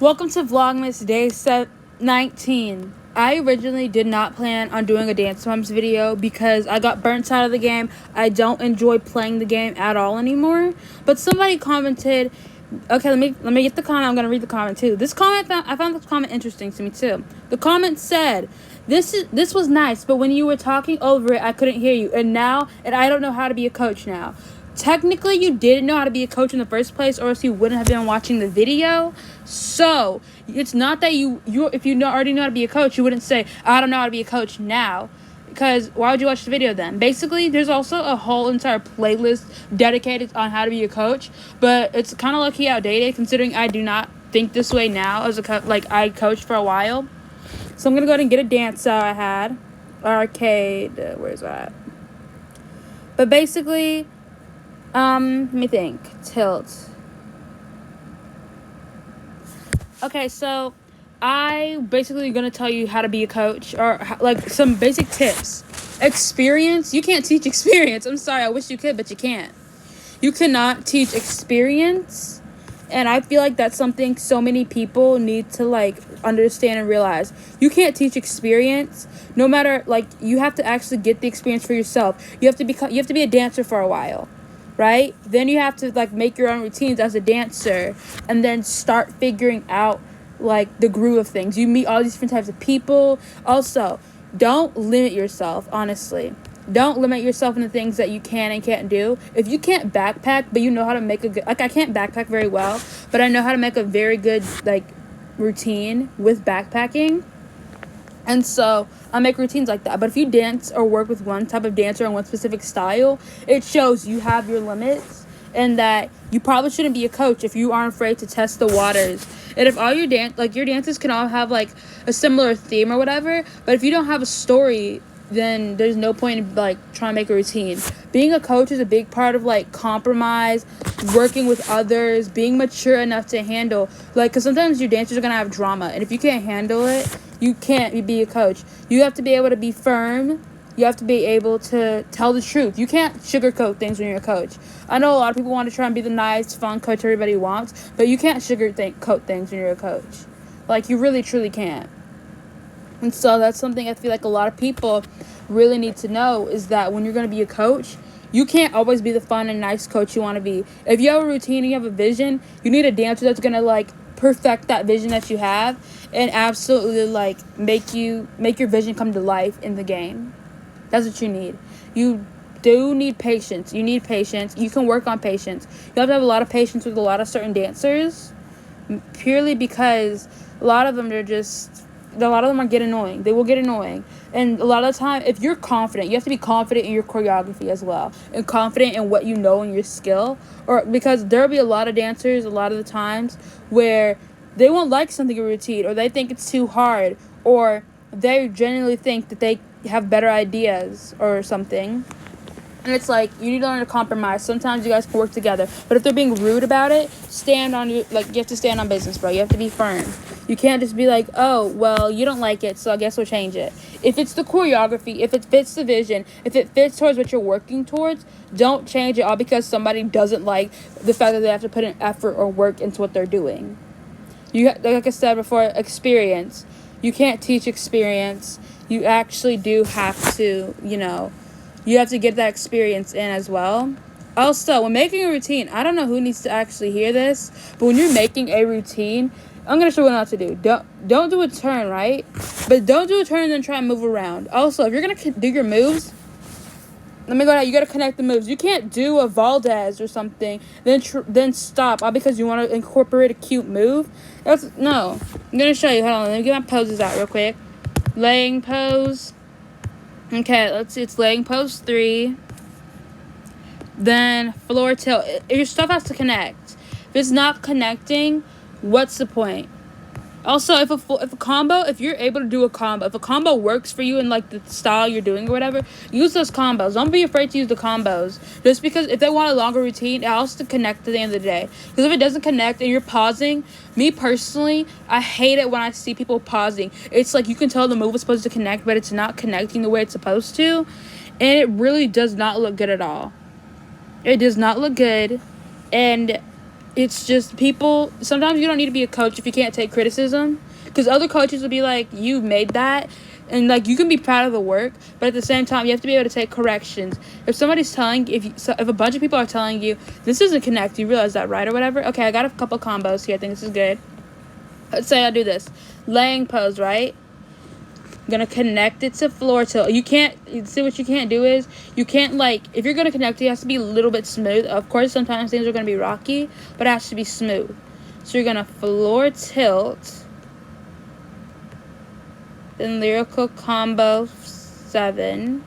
Welcome to Vlogmas Day 19. I originally did not plan on doing a Dance Moms video because I got burnt out of the game. I don't enjoy playing the game at all anymore. But somebody commented, okay, let me get the comment. I'm going to read the comment too. I found this comment interesting to me too. The comment said, this was nice, but when you were talking over it, I couldn't hear you. And I don't know how to be a coach now. Technically, you didn't know how to be a coach in the first place, or else you wouldn't have been watching the video. So, it's not that if you already know how to be a coach, you wouldn't say, I don't know how to be a coach now. Because why would you watch the video then? Basically, there's also a whole entire playlist dedicated on how to be a coach. But it's kind of low-key outdated, considering I do not think this way now. I coached for a while. So, I'm going to go ahead and get a dance I had. Arcade, where's that? But basically, let me think. Tilt. Okay, so I basically going to tell you how to be a coach, or some basic tips. Experience. You can't teach experience. I'm sorry, I wish you could, but you can't. You cannot teach experience, and I feel like that's something so many people need to understand and realize. You can't teach experience. No matter, you have to actually get the experience for yourself. You have to be a dancer for a while. Right? Then you have to make your own routines as a dancer, and then start figuring out the groove of things. You meet all these different types of people. Also, don't limit yourself, honestly. Don't limit yourself in the things that you can and can't do. If you can't backpack, but you know how to make a good, I can't backpack very well, but I know how to make a very good routine with backpacking. And so I make routines like that. But if you dance or work with one type of dancer and one specific style, it shows you have your limits, and that you probably shouldn't be a coach if you aren't afraid to test the waters. And if all your dances can all have a similar theme or whatever, but if you don't have a story, then there's no point in trying to make a routine. Being a coach is a big part of compromise, working with others, being mature enough to handle because sometimes your dancers are gonna have drama, and if you can't handle it, you can't be a coach. You have to be able to be firm. You have to be able to tell the truth. You can't sugarcoat things when you're a coach. I know a lot of people want to try and be the nice, fun coach everybody wants, but you can't sugarcoat things when you're a coach. You really, truly can't. And so that's something I feel like a lot of people really need to know, is that when you're going to be a coach, you can't always be the fun and nice coach you want to be. If you have a routine and you have a vision, you need a dancer that's going to perfect that vision that you have, and absolutely make your vision come to life in the game. That's what you need. You do need patience. You need patience. You can work on patience. You have to have a lot of patience with a lot of certain dancers, purely because a lot of them are get annoying. They will get annoying. And a lot of the time, if you're confident, you have to be confident in your choreography as well, and confident in what you know and your skill. Or because there'll be a lot of dancers a lot of the times where they won't like something in routine, or they think it's too hard, or they genuinely think that they have better ideas or something. And it's you need to learn to compromise. Sometimes you guys can work together. But if they're being rude about it, stand on you have to stand on business, bro. You have to be firm. You can't just be oh, well, you don't like it, so I guess we'll change it. If it's the choreography, if it fits the vision, if it fits towards what you're working towards, don't change it all because somebody doesn't like the fact that they have to put an effort or work into what they're doing. Like I said before, experience. You can't teach experience. You actually do have to, you have to get that experience in as well. Also, when making a routine, I don't know who needs to actually hear this, but when you're making a routine, I'm going to show you what not to do. Don't do a turn, right? But don't do a turn and then try and move around. Also, if you're going to do your moves, let me go down. You got to connect the moves. You can't do a Valdez or something, then stop all because you want to incorporate a cute move. No. I'm going to show you. Hold on. Let me get my poses out real quick. Laying pose. Okay, let's see. It's laying pose 3. Then floor tilt. Your stuff has to connect. If it's not connecting, what's the point? Also, if you're able to do a combo, if a combo works for you in the style you're doing or whatever, use those combos. Don't be afraid to use the combos. Just because if they want a longer routine, it has to connect at the end of the day. Because if it doesn't connect and you're pausing, me personally, I hate it when I see people pausing. It's you can tell the move is supposed to connect, but it's not connecting the way it's supposed to. And it really does not look good at all. It does not look good. And It's just people, sometimes you don't need to be a coach if you can't take criticism, because other coaches will be like, you made that, and like you can be proud of the work, but at the same time you have to be able to take corrections. If somebody's telling, if a bunch of people are telling you this doesn't connect, you realize that, right, or whatever. Okay, I got a couple combos here. I think this is good. Let's say I do this laying pose, right? I'm gonna connect it to floor tilt. You can't see, what you can't do is, you can't, like, if you're gonna connect it, it has to be a little bit smooth. Of course sometimes things are gonna be rocky, but it has to be smooth. So you're gonna floor tilt, then lyrical combo 7.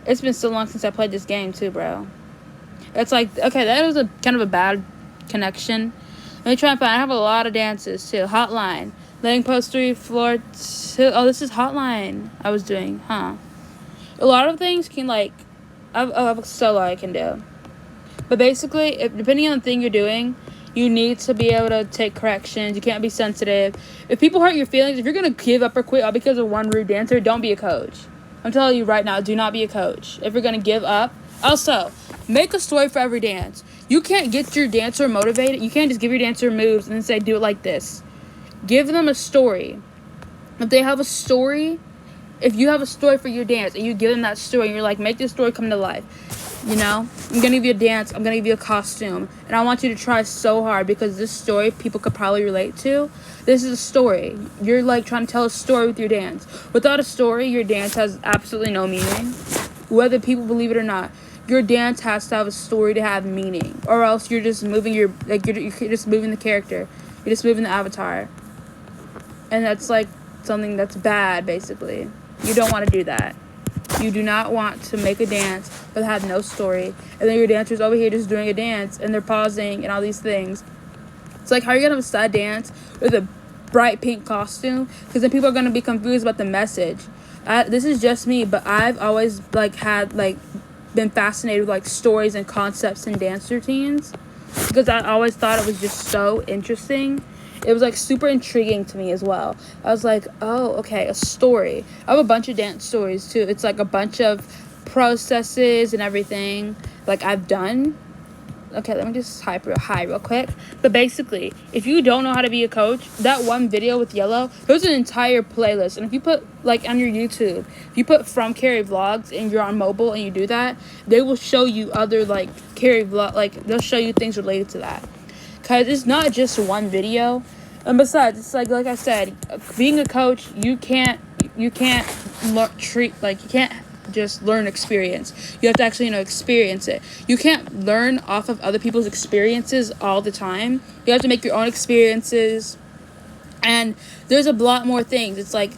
It's been so long since I played this game too, bro. It's like, okay, that was a kind of a bad connection. Let me try and find, I have a lot of dances too. Hotline, laying pose 3, floor 2. Oh, this is hotline I was doing, huh? A lot of things can, like, I have a solo I can do. But basically, depending on the thing you're doing, you need to be able to take corrections. You can't be sensitive. If people hurt your feelings, if you're going to give up or quit all because of one rude dancer, don't be a coach. I'm telling you right now, do not be a coach. If you're going to give up. Also, make a story for every dance. You can't get your dancer motivated. You can't just give your dancer moves and then say, do it like this. Give them a story. If they have a story, if you have a story for your dance and you give them that story and you're like, make this story come to life. You know, I'm going to give you a dance. I'm going to give you a costume. And I want you to try so hard because this story people could probably relate to. This is a story. You're like trying to tell a story with your dance. Without a story, your dance has absolutely no meaning. Whether people believe it or not, your dance has to have a story to have meaning. Or else you're just moving you're just moving the character. You're just moving the avatar. And that's like something that's bad, basically. You don't want to do that. You do not want to make a dance but have no story, and then your dancer's over here just doing a dance and they're pausing and all these things. It's like, how are you gonna have a sad dance with a bright pink costume? Because then people are gonna be confused about the message. This is just me, but I've always been fascinated with like stories and concepts in dance routines because I always thought it was just so interesting. It was, like, super intriguing to me as well. I was like, oh, okay, a story. I have a bunch of dance stories, too. It's, like, a bunch of processes and everything, like, I've done. Okay, let me just type real high real quick. But basically, if you don't know how to be a coach, that one video with Yellow, there's an entire playlist. And if you put, like, on your YouTube, if you put From Keri Vlogs and you're on mobile and you do that, they will show you other, like, Keri vlog, like, they'll show you things related to that. Because it's not just one video. And besides, it's like I said, being a coach, you can't just learn experience. You have to actually, experience it. You can't learn off of other people's experiences all the time. You have to make your own experiences. And there's a lot more things. It's like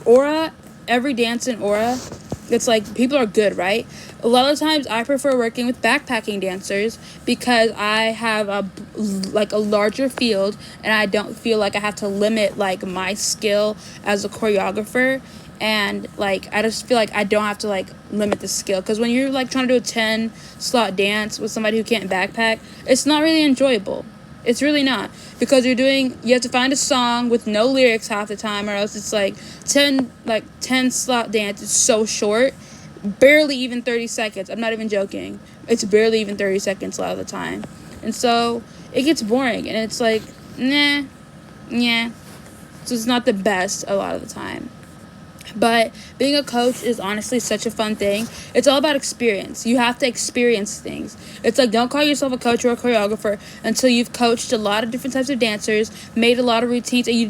aura, every dance in aura, it's like people are good, right? A lot of times I prefer working with backpacking dancers because I have a larger field and I don't feel like I have to limit like my skill as a choreographer, and like I just feel like I don't have to like limit the skill, because when you're like trying to do a 10 slot dance with somebody who can't backpack, it's not really enjoyable. It's really not, because you have to find a song with no lyrics half the time, or else it's like 10 slot dance. It's so short, barely even 30 seconds. I'm not even joking. It's barely even 30 seconds a lot of the time. And so it gets boring, and it's like, nah. So it's not the best a lot of the time. But being a coach is honestly such a fun thing. It's all about experience. You have to experience things. It's like, don't call yourself a coach or a choreographer until you've coached a lot of different types of dancers, made a lot of routines, and you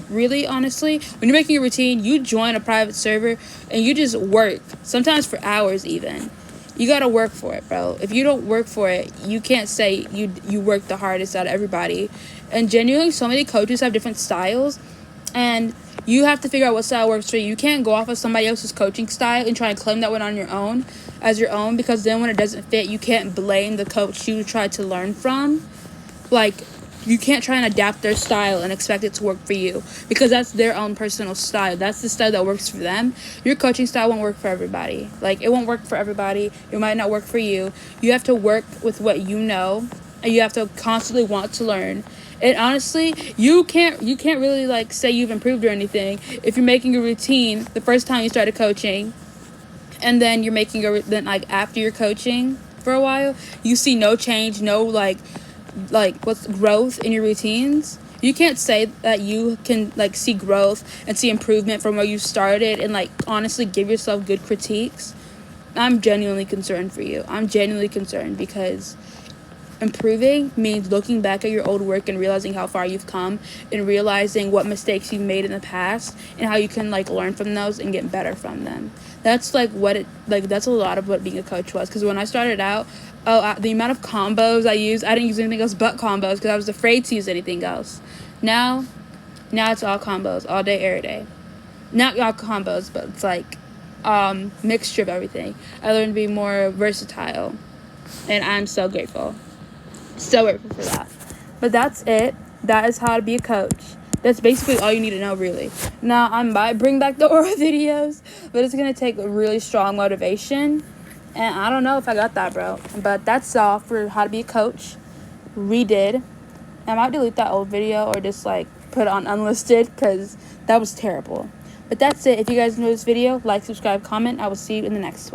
really honestly, when you're making a routine, you join a private server and you just work, sometimes for hours even. You gotta work for it, bro. If you don't work for it, you can't say you work the hardest out of everybody. And genuinely, so many coaches have different styles, and you have to figure out what style works for you. You can't go off of somebody else's coaching style and try and claim that one on your own, because then when it doesn't fit, you can't blame the coach you tried to learn from. Like, you can't try and adapt their style and expect it to work for you, because that's their own personal style. That's the style that works for them. Your coaching style won't work for everybody. Like, it won't work for everybody. It might not work for you. You have to work with what you know, and you have to constantly want to learn. And honestly, you can't really like say you've improved or anything if you're making a routine the first time you started coaching, and then you're making then like after you're coaching, for a while, you see no change, no like what's growth in your routines, you can't say that you can like see growth and see improvement from where you started and like honestly give yourself good critiques. I'm genuinely concerned for you. I'm genuinely concerned because improving means looking back at your old work and realizing how far you've come and realizing what mistakes you've made in the past and how you can like learn from those and get better from them. That's like what it like that's a lot of what being a coach was, because when I started out, the amount of combos I didn't use anything else but combos because I was afraid to use anything else. Now it's all combos all day every day. Not all combos, but it's like mixture of everything. I learned to be more versatile and I'm so grateful. So grateful for that. But that's it. That is how to be a coach. That's basically all you need to know, really. Now, I might bring back the oral videos, but it's going to take a really strong motivation. And I don't know if I got that, bro. But that's all for how to be a coach. Redid. I might delete that old video or just, like, put it on unlisted because that was terrible. But that's it. If you guys know this video, like, subscribe, comment. I will see you in the next one.